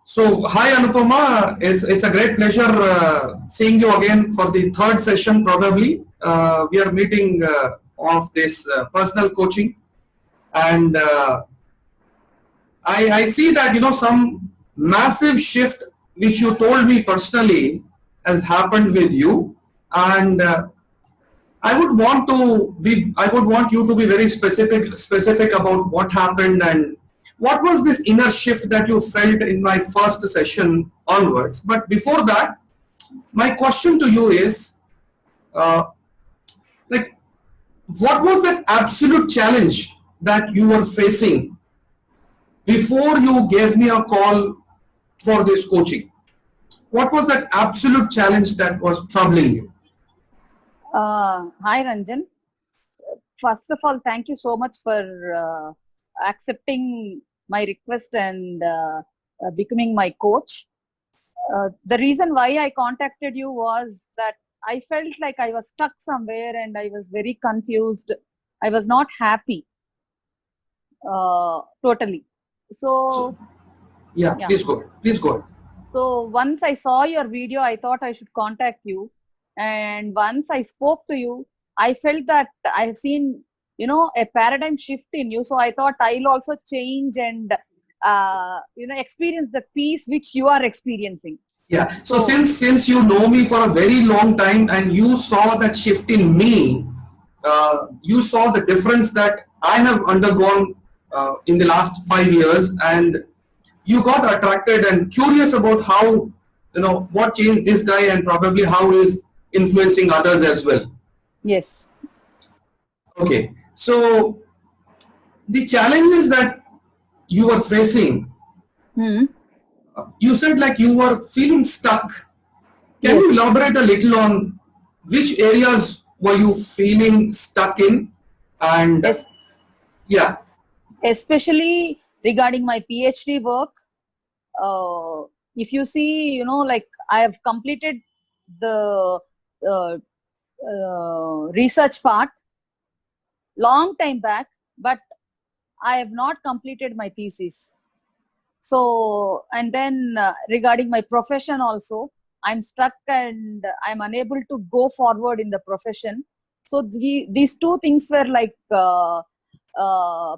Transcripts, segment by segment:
So, hi Anupama, it's a great pleasure seeing you again for the third session probably. We are meeting of this personal coaching, and I see that some massive shift which you told me personally has happened with you, and I would want you to be very specific about what happened and what was this inner shift that you felt in my first session onwards. But before that, my question to you is, uh, like, what was that absolute challenge that you were facing before you gave me a call for this coaching? What was that absolute challenge that was troubling you? Hi Ranjan. First of all, thank you so much for accepting my request and becoming my coach. The reason why I contacted you was that I felt like I was stuck somewhere and I was very confused. I was not happy totally. So yeah, please go. So once I saw your video, I thought I should contact you. And once I spoke to you, I felt that I have seen, a paradigm shift in you. So I thought I'll also change and, experience the peace which you are experiencing. Yeah. So since you know me for a very long time and you saw that shift in me, you saw the difference that I have undergone in the last 5 years, and you got attracted and curious about how, what changed this guy and probably how he's influencing others as well. Yes. Okay. So the challenges that you were facing, you said like you were feeling stuck. Can you elaborate a little on which areas were you feeling stuck in? And yeah. Especially regarding my PhD work, if you see, I have completed the research part long time back, but I have not completed my thesis. So, and then regarding my profession also, I'm stuck and I'm unable to go forward in the profession. So these two things were like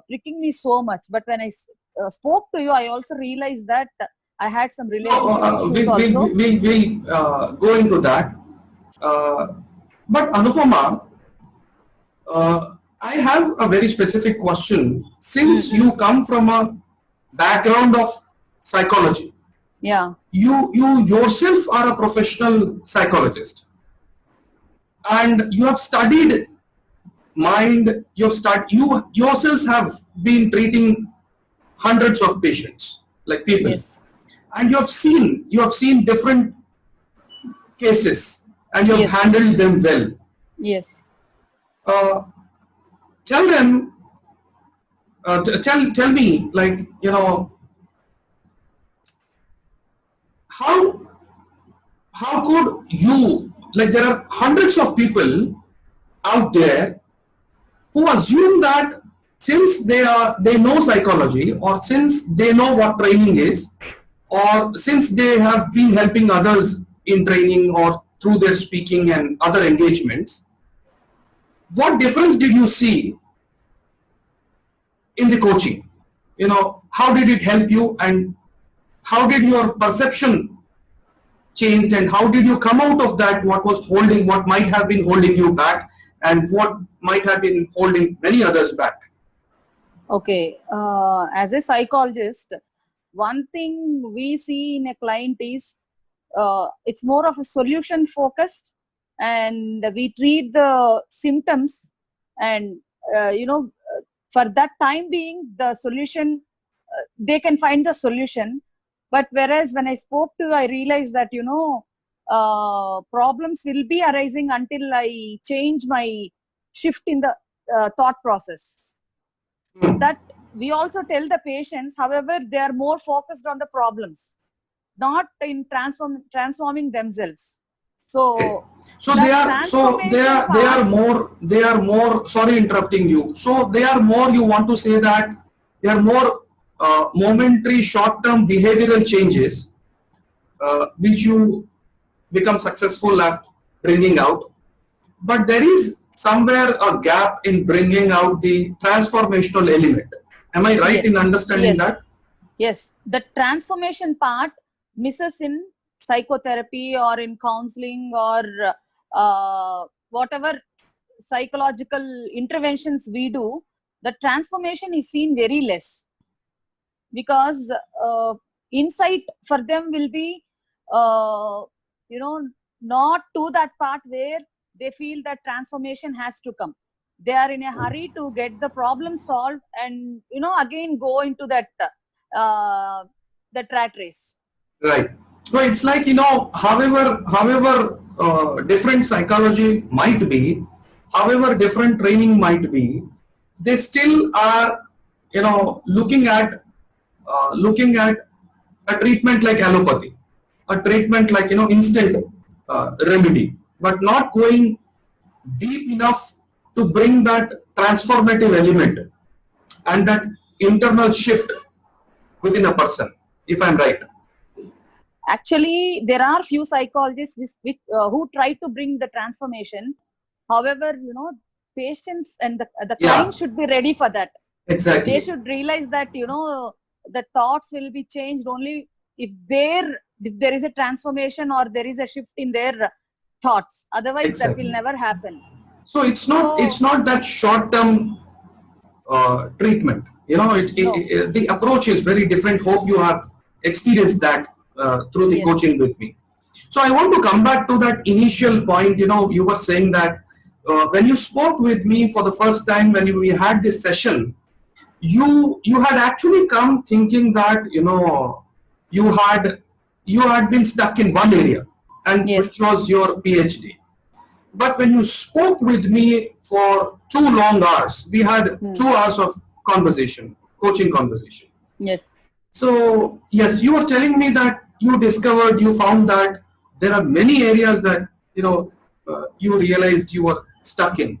pricking me so much. But when I spoke to you, I also realized that I had some relationship issues also. We'll go into that. But Anupama, I have a very specific question. Since you come from a background of psychology, you yourself are a professional psychologist, and you have studied mind. You yourselves have been treating hundreds of patients, like people, and you have seen different cases, and you have handled them well. Yes. Tell them. Tell me, like, how could you, like, there are hundreds of people out there who assume that since they know psychology, or since they know what training is, or since they have been helping others in training or through their speaking and other engagements, what difference did you see in the coaching? How did it help you, and how did your perception changed, and how did you come out of that? What might have been holding you back, and what might have been holding many others back? Okay. As a psychologist, one thing we see in a client is it's more of a solution focused, and we treat the symptoms, and for that time being the solution, they can find the solution. But whereas when I spoke to you, I realized that problems will be arising until I change my shift in the thought process. That we also tell the patients, however, they are more focused on the problems, not in transforming themselves. So they are more, sorry interrupting you, so they are more, you want to say that they are more momentary short-term behavioral changes which you become successful at bringing out, but there is somewhere a gap in bringing out the transformational element. Am I right in Yes, understanding yes, that? yes. The transformation part misses in psychotherapy or in counseling or whatever psychological interventions we do. The transformation is seen very less, because insight for them will be uh, you know not to that part where they feel that transformation has to come. They are in a hurry to get the problem solved, and again go into that uh, that rat race. Right. So it's like, however different psychology might be, however different training might be, they still are, looking at a treatment like allopathy, a treatment like, instant remedy, but not going deep enough to bring that transformative element and that internal shift within a person, if I'm right. Actually, there are few psychologists who try to bring the transformation. However, patients and the Yeah, client should be ready for that. They exactly. should realize that the thoughts will be changed only if there is a transformation or there is a shift in their thoughts. Otherwise, that will Exactly. never happen. So it's So not that short term treatment. no, The approach is very different. Hope you have experienced that through the yes, coaching with me. So I want to come back to that initial point. You were saying that when you spoke with me for the first time, when we had this session, you had actually come thinking that you had you had been stuck in one area, and which yes, was your PhD. But when you spoke with me for 2 long hours, we had hmm, 2 hours of conversation, coaching conversation. yes. So yes, you were telling me that you found that there are many areas that you realized you were stuck in.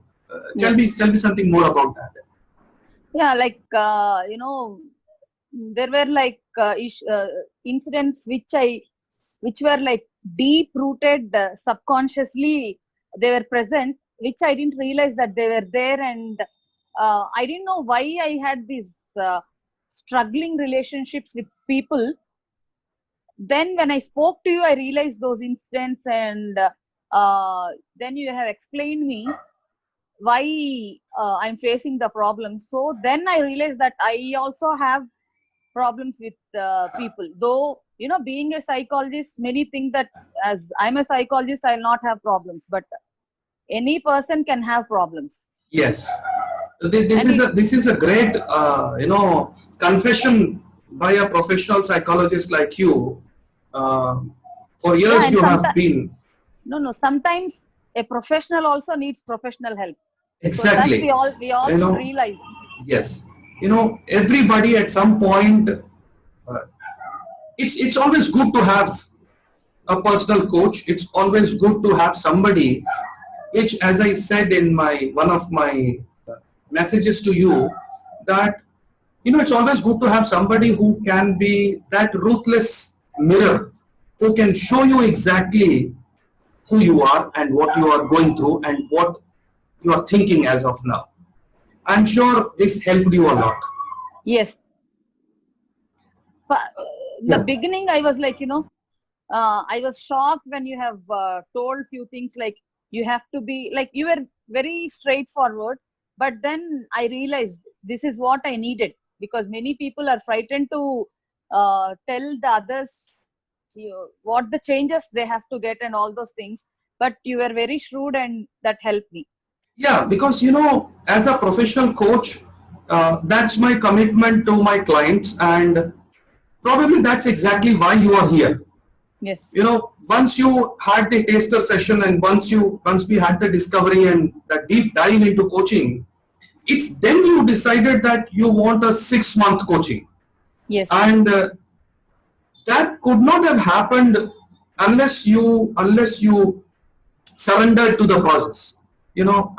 Yes. Tell me something more about that. Yeah, like there were like incidents which were like deep rooted subconsciously. They were present, which I didn't realize that they were there, and I didn't know why I had these struggling relationships with people. Then when I spoke to you, I realized those incidents, and then you have explained me why I'm facing the problem. So then I realized that I also have problems with people. Though, being a psychologist, many think that as I'm a psychologist, I'll not have problems. But any person can have problems. Yes, And it, this is a great confession by a professional psychologist like you. Uh, for yeah, years and you have sometimes, been no, sometimes a professional also needs professional help. So that exactly. we all You should know, realize. yes. Everybody at some point. It's always good to have a personal coach. It's always good to have somebody, which, as I said in my one of my messages to you, that it's always good to have somebody who can be that ruthless mirror, who can show you exactly who you are and what you are going through and what you are thinking as of now. I'm sure this helped you a lot. Yes. In the Yeah. beginning, I was like, I was shocked when you have told few things, like you have to be like, you were very straightforward. But then I realized this is what I needed, because many people are frightened to tell the others what the changes they have to get and all those things. But you were very shrewd, and that helped me. Yeah, because as a professional coach, that's my commitment to my clients, and probably that's exactly why you are here. Yes, Once you had the taster session, and once we had the discovery and the deep dive into coaching, it's then you decided that you want a 6 month coaching, yes, and that could not have happened unless you surrendered to the process.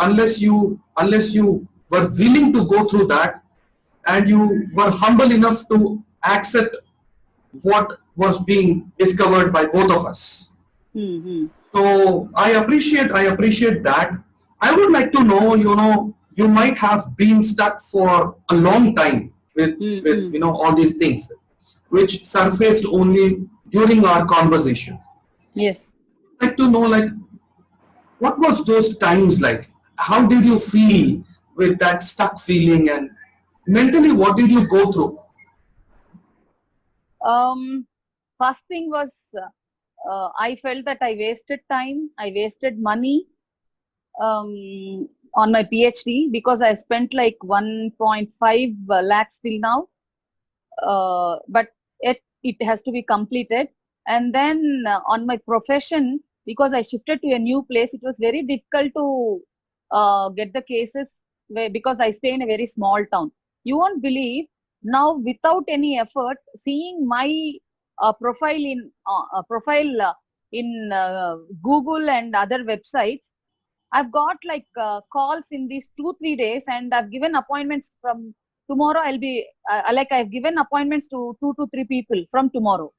Unless you were willing to go through that and you were humble enough to accept what was being discovered by both of us. Mm-hmm. So I appreciate that. I would like to know, you might have been stuck for a long time with Mm-hmm. all these things, which surfaced only during our conversation. Yes. I'd like to know, like, what was those times like? How did you feel with that stuck feeling, and mentally, what did you go through? First thing was I felt that I wasted time, I wasted money on my PhD because I spent like 1.5 lakhs till now, but it has to be completed. And then on my profession, because I shifted to a new place, it was very difficult to get the cases because I stay in a very small town. You won't believe, now without any effort, seeing my profile in Google and other websites, I've got like calls in these 2 3 days, and I've given appointments from tomorrow. I'll be like I've given appointments to 2 to 3 people from tomorrow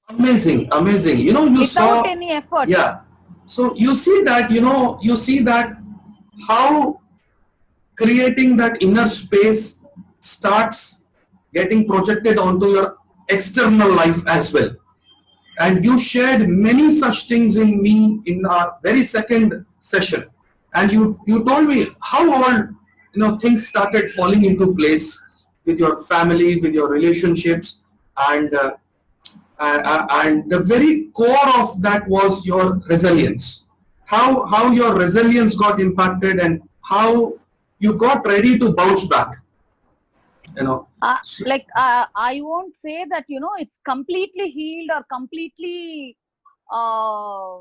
Amazing, amazing. You without saw, any effort. yeah. So you see that how creating that inner space starts getting projected onto your external life as well. And you shared many such things in me in our very second session. And you told me how all things started falling into place with your family, with your relationships, and and the very core of that was your resilience. How your resilience got impacted, and how you got ready to bounce back. You know. So, Like I won't say that it's completely healed or completely uh,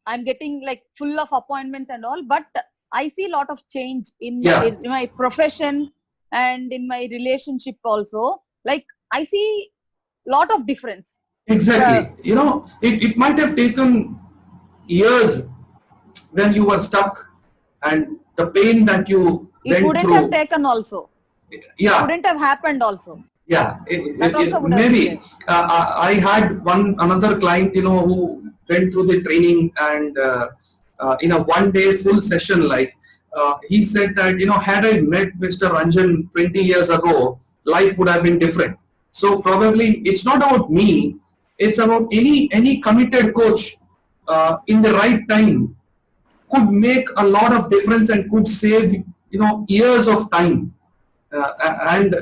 I'm getting like full of appointments and all, but I see a lot of change yeah, in my profession and in my relationship also. Like I see lot of difference. Uh, exactly. It might have taken years when you were stuck, and the pain that you it went wouldn't have through. taken also. It Yeah, wouldn't have happened also. yeah, That also would have been maybe there. I had another client who went through the training, and in a 1 day full session, like he said that had I met Mr. Ranjan 20 years ago, life would have been different. So probably it's not about me, it's about any committed coach in the right time could make a lot of difference and could save years of time. And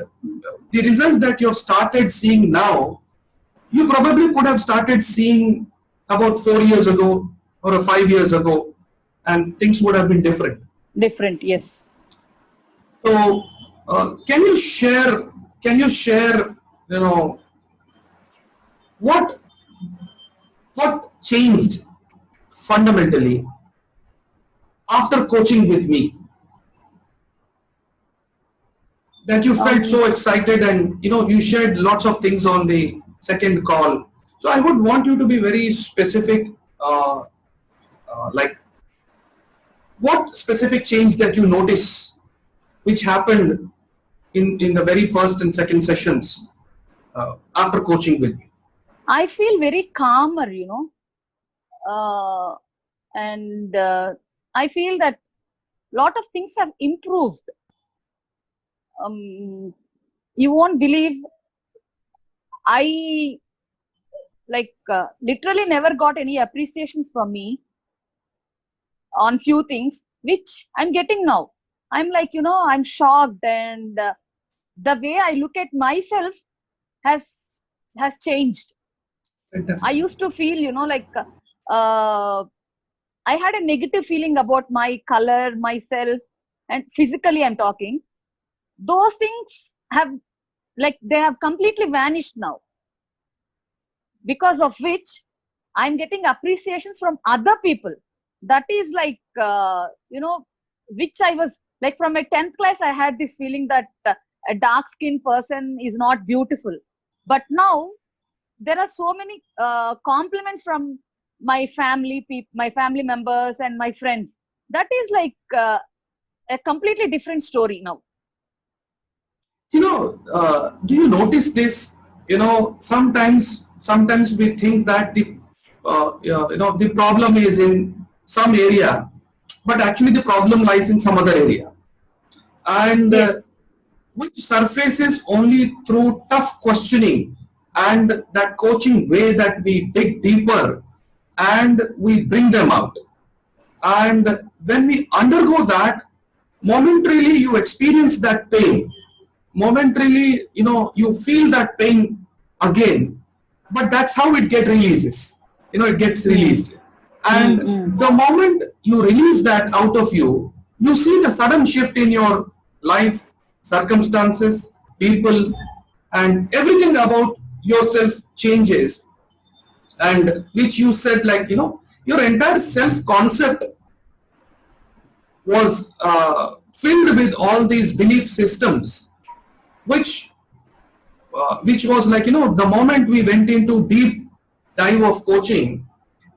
the result that you've started seeing now, you probably could have started seeing about 4 years ago or 5 years ago, and things would have been different. Different, yes. So, can you share? Can you share? You know what what changed fundamentally after coaching with me, that you felt Um, so excited, and you shared lots of things on the second call. So I would want you to be very specific, like what specific change that you notice which happened in the very first and second sessions after coaching with me. I feel very calmer, and I feel that lot of things have improved. You won't believe, I like literally never got any appreciations from me on few things which I'm getting now. I'm like, I'm shocked, and the way I look at myself has has changed. I Fantastic. used to feel, like I had a negative feeling about my color, myself, and physically I'm talking. Those things have, like, they have completely vanished now, because of which I'm getting appreciations from other people. That is like, which I was like from my 10th class, I had this feeling that a dark skinned person is not beautiful. But now there are so many compliments from my family members and my friends. That is like a completely different story now. Do you notice this? Sometimes we think that the problem is in some area, but actually the problem lies in some other area, and Yes. which surfaces only through tough questioning and that coaching way that we dig deeper and we bring them out. And when we undergo that, momentarily you experience that pain. Momentarily, you feel that pain again. But that's how it get releases. It gets Mm. released. And Mm. the moment you release that out of you, you see the sudden shift in your life, circumstances, people, and everything about yourself changes. And which you said, like, your entire self concept was filled with all these belief systems, which which was like, the moment we went into deep dive of coaching,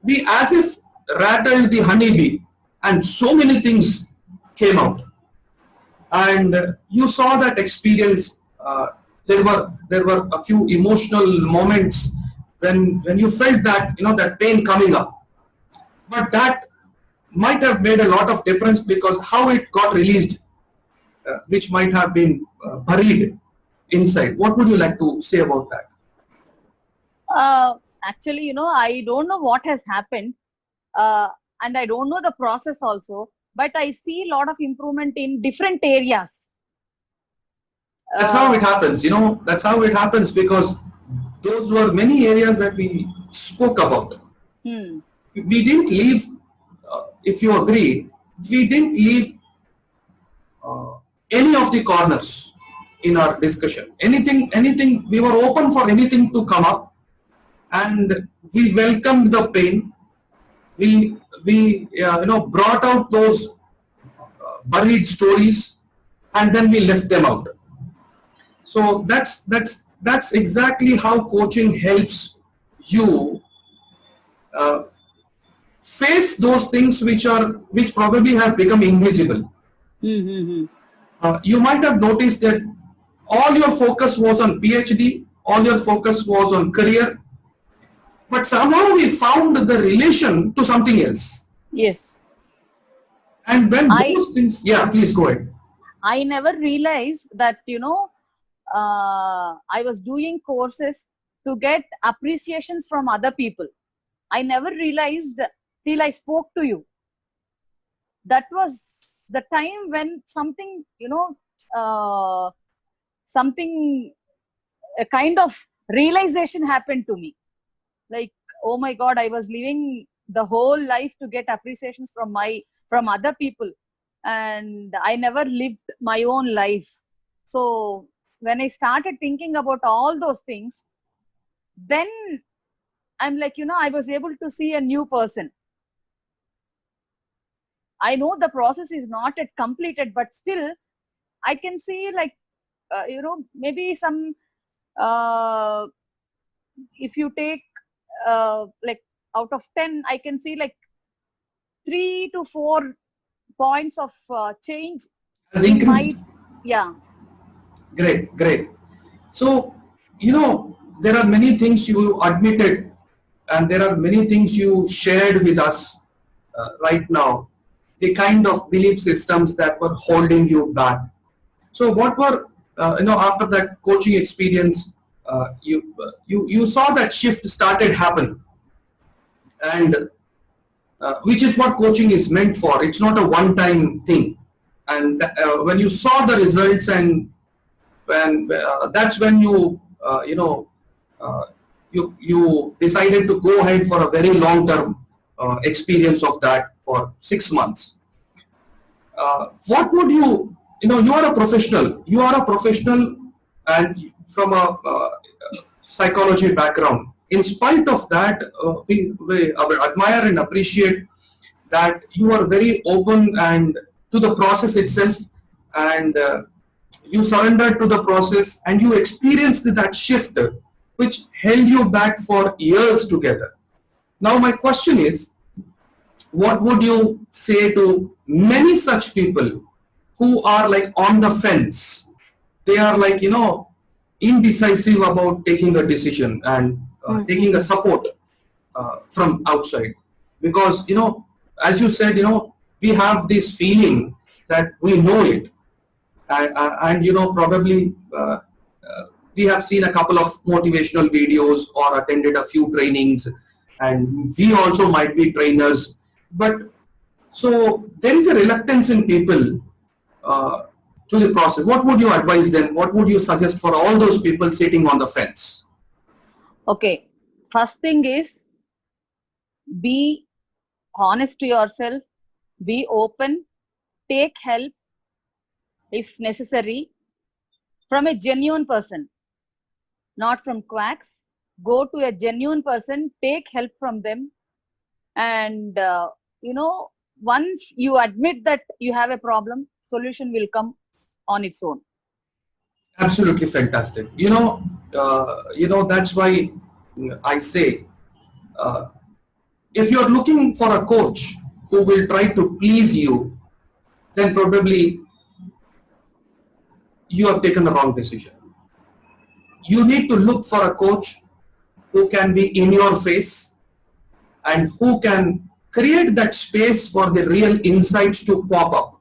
we as if rattled the honeybee, and so many things came out. And you saw that experience. There were a few emotional moments when you felt that, that pain coming up, but that might have made a lot of difference because how it got released, which might have been buried inside. What would you like to say about that? Uh, Actually, I don't know what has happened, uh, and I don't know the process also. But I see a lot of improvement in different areas. That's how it Uh, happens. That's how it happens because those were many areas that we spoke about. hmm. We didn't leave, if you agree, we didn't leave uh, any of the corners in our discussion. Anything, we were open for anything to come up, and we welcomed the pain. We brought out those buried stories, and then we left them out. So that's exactly how coaching helps you uh, face those things which probably have become invisible. Hmm. Hmm. Hmm. You might have noticed that all your focus was on PhD, all your focus was on career, but somehow we found the relation to something else. Yes. And when I those things, yeah, please go ahead. I never realized that, I was doing courses to get appreciations from other people. I never realized till I spoke to you. That was the time when something, something, a kind of realization happened to me. Like, oh my God, I was living the whole life to get appreciations from other people, and I never lived my own life. So when I started thinking about all those things, then I'm like, I was able to see a new person. I know the process is not yet completed, but still I can see, like, maybe some, uh, if you take, like, out of 10, I can see like 3 to 4 points of change Has in my, increased. yeah. Great, great. So, there are many things you admitted, and there are many things you shared with us right now, the kind of belief systems that were holding you back. So, what were, after that coaching experience, you saw that shift started happening, and which is what coaching is meant for. It's not a one-time thing. And when you saw the results, and when that's when uh, you decided to go ahead for a very long term experience of that for 6 months. What would you are a professional, and from a psychology background. In spite of that, we admire and appreciate that you are very open and to the process itself, and you surrendered to the process, and you experienced that shift which held you back for years together. Now my question is, what would you say to many such people who are like on the fence, they are like, indecisive about taking a decision and taking a support from outside. Because, as you said, we have this feeling that we know it. And probably we have seen a couple of motivational videos or attended a few trainings, and we also might be trainers. But so there is a reluctance in people to the process. What would you advise them? What would you suggest for all those people sitting on the fence? Okay, first thing is be honest to yourself, be open, take help if necessary from a genuine person, not from quacks. Go to a genuine person, take help from them, and once you admit that you have a problem, solution will come on its own. Absolutely fantastic. That's why I say, uh, if you're looking for a coach who will try to please you, then probably you have taken the wrong decision. You need to look for a coach who can be in your face and who can create that space for the real insights to pop up,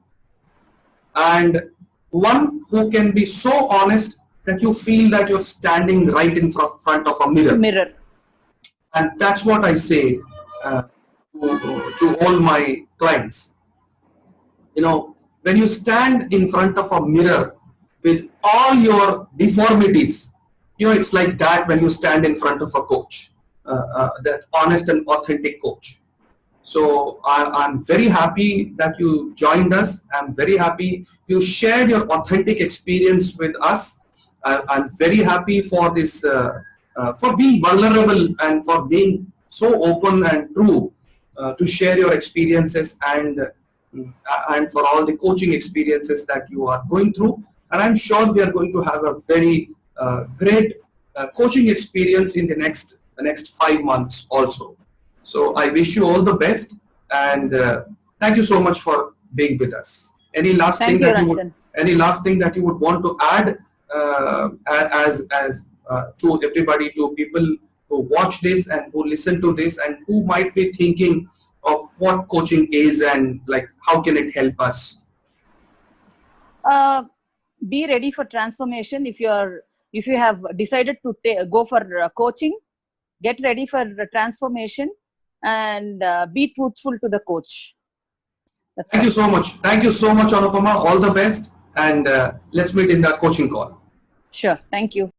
and one who can be so honest that you feel that you're standing right in front of a mirror. And that's what I say to all my clients. When you stand in front of a mirror with all your deformities, it's like that when you stand in front of a coach, that honest and authentic coach. So I'm very happy that you joined us. I'm very happy you shared your authentic experience with us. I'm very happy for this, for being vulnerable and for being so open and true to share your experiences, and for all the coaching experiences that you are going through. And I'm sure we are going to have a very great coaching experience in the next 5 months also. So I wish you all the best, and thank you so much for being with us. Any last thing that you would want to add as to everybody, to people who watch this and who listen to this and who might be thinking of what coaching is and like how can it help us? Be ready for transformation. If you have decided to go for coaching, get ready for transformation, and be truthful to the coach. Thank you so much. Thank you so much, Anupama. All the best, and let's meet in the coaching call. Sure. Thank you.